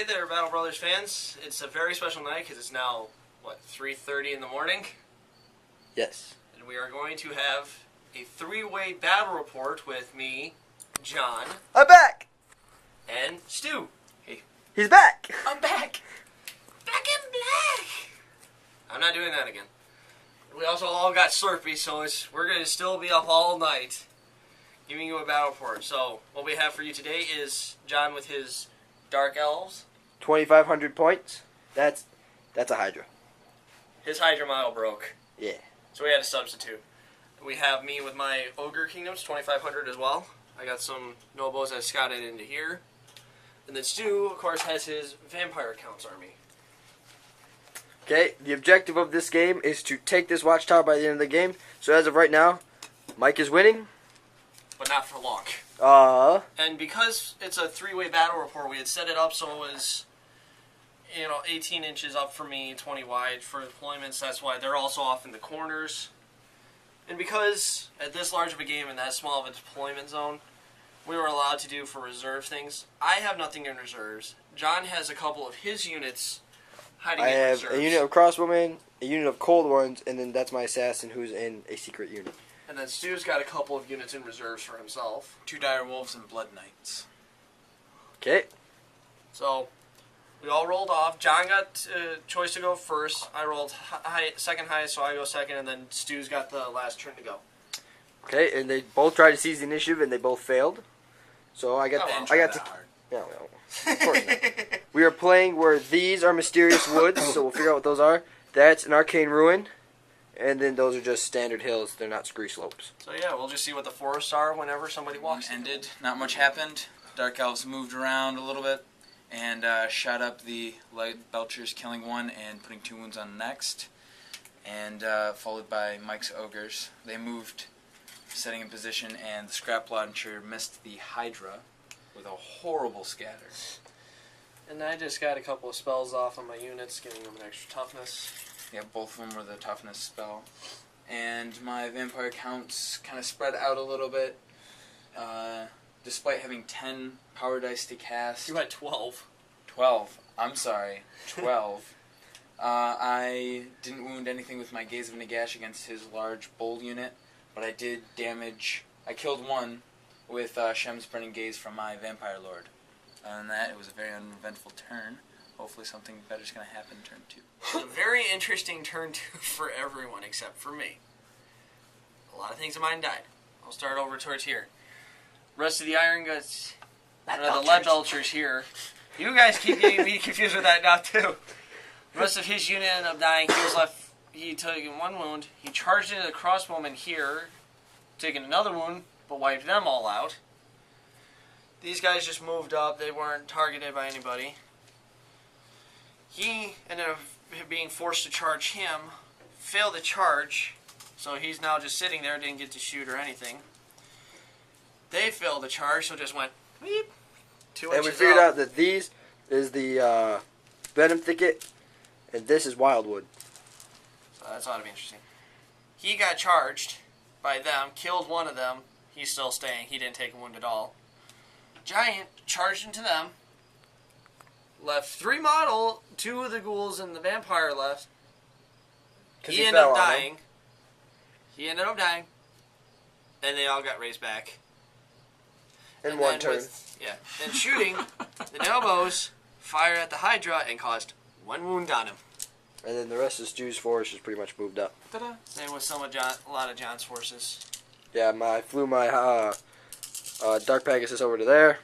Hey there, Battle Brothers fans. It's a very special night because it's now, 3:30 in the morning? Yes. And we are going to have a three-way battle report with me, John, I'm back! and Stu. Hey. He's back! I'm back! Back in black! I'm not doing that again. We also all got Slurpee, so we're going to still be up all night giving you a battle report. So, what we have for you today is John with his Dark Elves. 2,500 points. That's a Hydra. His Hydra model broke, Yeah. so we had to substitute. We have me with my Ogre Kingdoms, 2,500 as well. I got some Nobos that scouted into here. And then Stu, of course, has his Vampire Counts army. Okay, the objective of this game is to take this watchtower by the end of the game. So as of right now, Mike is winning. But not for long. And because it's a three-way battle report, we had set it up so it was, 18 inches up for me, 20 wide for deployments. That's why they're also off in the corners. And because at this large of a game and that small of a deployment zone, we were allowed to do for reserve things. I have nothing in reserves. John has a couple of his units hiding in reserves. I have a unit of crossbowmen, a unit of cold ones, and then that's my assassin who's in a secret unit. And then Stu's got a couple of units in reserves for himself. 2 dire wolves and blood knights. Okay. So, we all rolled off. John got choice to go first. I rolled second highest, so I go second, and then Stu's got the last turn to go. Okay, and they both tried to seize the initiative, and they both failed. So I got to. Yeah, well, of course not. We are playing where these are mysterious woods, so we'll figure out what those are. That's an arcane ruin, and then those are just standard hills. They're not scree slopes. So yeah, we'll just see what the forests are whenever somebody walks in. Ended. Not much happened. Dark elves moved around a little bit and shot up the light belchers, killing one and putting 2 wounds on the next. And followed by Mike's ogres. They moved, setting in position, and the scrap launcher missed the Hydra with a horrible scatter. And I just got a couple of spells off on my units, giving them an extra toughness. Yeah, both of them were the toughness spell. And my vampire counts kind of spread out a little bit. Despite having 10 power dice to cast. You had 12. 12. I'm sorry. 12. I didn't wound anything with my Gaze of Nagash against his large bold unit, but I did damage. I killed one with Shem's Burning Gaze from my Vampire Lord. Other than that, it was a very uneventful turn. Hopefully something better is going to happen in turn 2. It's a very interesting turn 2 for everyone except for me. A lot of things of mine died. I'll start over towards here. Rest of the Iron Guts, the Lead Belchers here. You guys keep getting me confused with that now too. The rest of his unit ended up dying. He was left. He took 1 wound. He charged into the crossbowmen here, taking another wound, but wiped them all out. These guys just moved up. They weren't targeted by anybody. He ended up being forced to charge him, failed the charge, so he's now just sitting there, didn't get to shoot or anything. They failed the charge, so just went weep. 2 inches And we figured up. out that these is the Venom Thicket, and this is Wildwood. So that's ought to be interesting. He got charged by them, killed one of them. He's still staying. He didn't take a wound at all. Giant charged into them. Left 3 model, 2 of the ghouls and the vampire left. He ended up dying. He ended up dying. And they all got raised back. In 1 turn. And shooting, the Nobos fired at the Hydra and caused 1 wound on him. And then the rest of Stu's force is pretty much moved up. Ta-da. Same with a lot of John's forces. Yeah, I flew my Dark Pegasus over to there.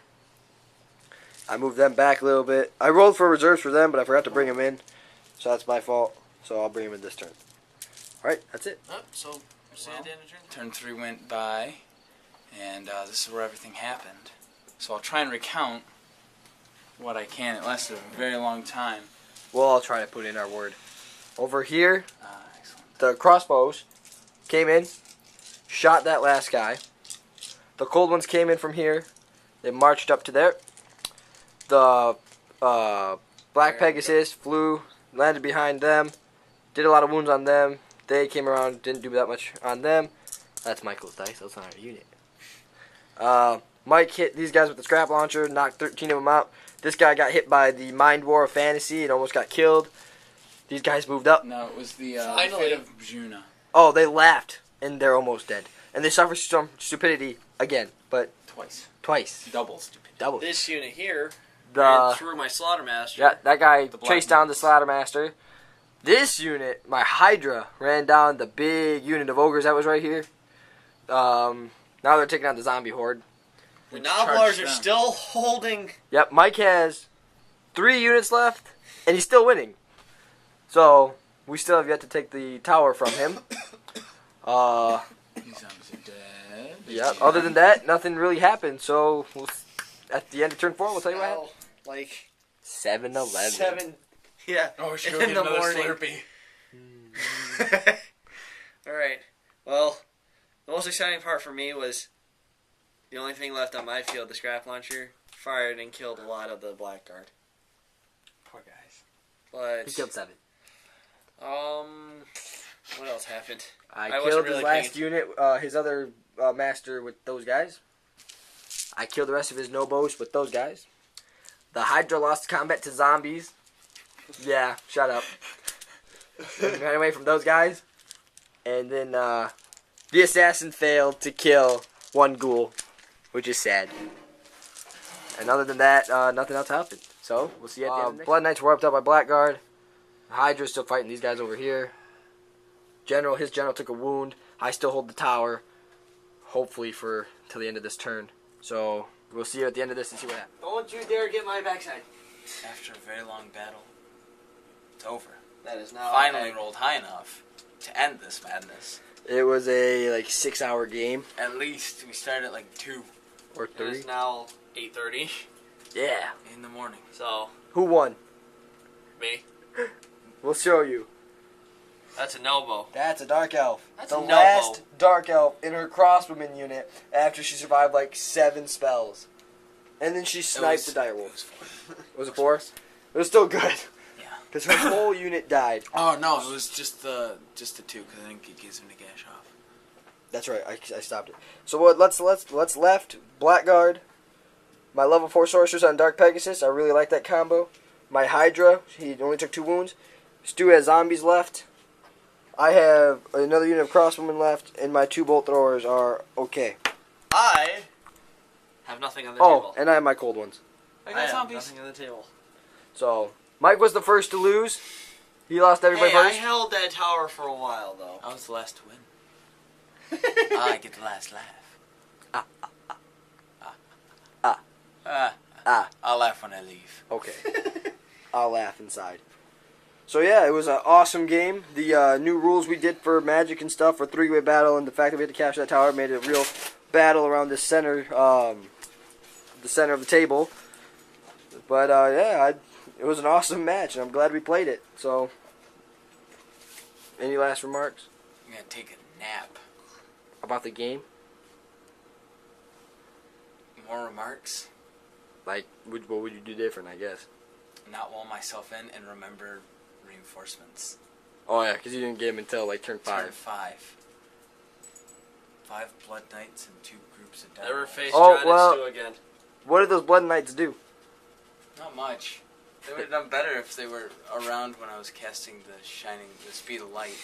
I moved them back a little bit. I rolled for reserves for them, but I forgot to bring them in. So that's my fault. So I'll bring them in this turn. Alright, that's it. So, see you at the end of turn. Turn 3 went by, and this is where everything happened. So I'll try and recount what I can. It lasted a very long time. Well, I'll try to put in our word. Over here, Excellent. the crossbows came in, shot that last guy. The cold ones came in from here. They marched up to there. The Black Pegasus flew, landed behind them, did a lot of wounds on them. They came around, didn't do that much on them. That's Michael's dice. That's not our unit. Mike hit these guys with the scrap launcher, knocked 13 of them out. This guy got hit by the Mind War of Fantasy and almost got killed. These guys moved up. No, it was the Finally. Fate of Juna. Oh, they laughed, and they're almost dead. And they suffer some stupidity again, but twice. Double stupid. Double. This unit here ran through my Slaughtermaster. Yeah, that guy The black chased down the ones. Slaughtermaster. This unit, my Hydra, ran down the big unit of Ogres that was right here. Now they're taking on the zombie horde. The Charge Noblars are them. still holding. Yep, Mike has 3 units left, and he's still winning. So, we still have yet to take the tower from him. These zombies are dead. Yep, other than that, nothing really happened. So, at the end of turn 4, we'll tell you what happened. Like 7-11. 7. Yeah. Oh, we should in go get the another morning. Slurpee. All right. Well, the most exciting part for me was the only thing left on my field, the scrap launcher, fired and killed a lot of the blackguard. Poor guys. But He killed 7. what else happened? I wasn't killed really his paying last unit, his other master with those guys. I killed the rest of his Nobos with those guys. The Hydra lost combat to zombies. Yeah, shut up. And ran away from those guys. And then the assassin failed to kill 1 ghoul, which is sad. And other than that, nothing else happened. So, we'll see you at the end of the next. Blood Knights were wiped out by Blackguard. Hydra's still fighting these guys over here. His general took a wound. I still hold the tower, hopefully for till the end of this turn. So we'll see you at the end of this and see what happens. Don't you dare get my backside. After a very long battle, it's over. That is now Finally rolled high enough to end this madness. It was a 6-hour game At least we started at like 2 or It 3. is now 8:30. Yeah. in the morning. So Who won? me. We'll show you. That's a Nobo. That's a Dark Elf. That's the a Nobo. last Dark Elf in her crossbowman unit after she survived like 7 spells. And then she sniped the direwolf. Was it 4? It was still good. Yeah. Because her whole unit died. Oh no, it was just the 2 because I didn't get Gaze of Nagash off. That's right. I stopped it. So what? Let's left Blackguard. My level 4 sorceress on Dark Pegasus. I really like that combo. My Hydra. He only took 2 wounds. Stu has zombies left. I have another unit of crossbowmen left, and my 2 bolt throwers are okay. I have nothing on the Oh, table. and I have my cold ones. I I got have zombies. nothing on the table. So Mike was the first to lose. He lost everybody Hey, I first. held that tower for a while though. I was the last to win. I get the last laugh. I'll laugh when I leave. Okay. I'll laugh inside. So yeah, it was an awesome game. The new rules we did for Magic and stuff for 3-way battle, and the fact that we had to capture that tower made it a real battle around the center of the table. But yeah, it was an awesome match, and I'm glad we played it. So, any last remarks I'm gonna take a nap. about the game? More remarks? Like, what would you do different? I guess. Not wall myself in and remember reinforcements. Oh yeah, because you didn't get him until like turn 5. Turn 5. 5 Blood Knights and 2 groups of Never Direwolves. face Oh, John well. and Stu again. What did those Blood Knights do? Not much. They would have done better if they were around when I was casting the speed of light.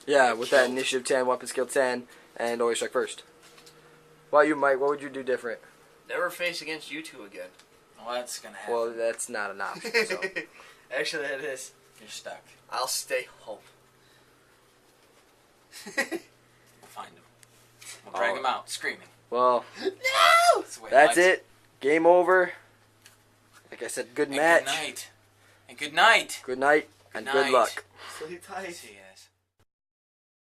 Yeah, with that Killed. initiative 10, weapon skill 10, and always strike first. Well, you, Mike, what would you do different? Never face against you 2 again. Well, that's gonna happen. Well, that's not an option. So. Actually, that is. You're stuck. I'll stay home. We'll find him. We'll drag him out, screaming. Well, No! That's, the way I that's like it. Game over. Like I said, good And match. good night. And good night. Good night, and Good good night. luck. Sleep tight. See you guys.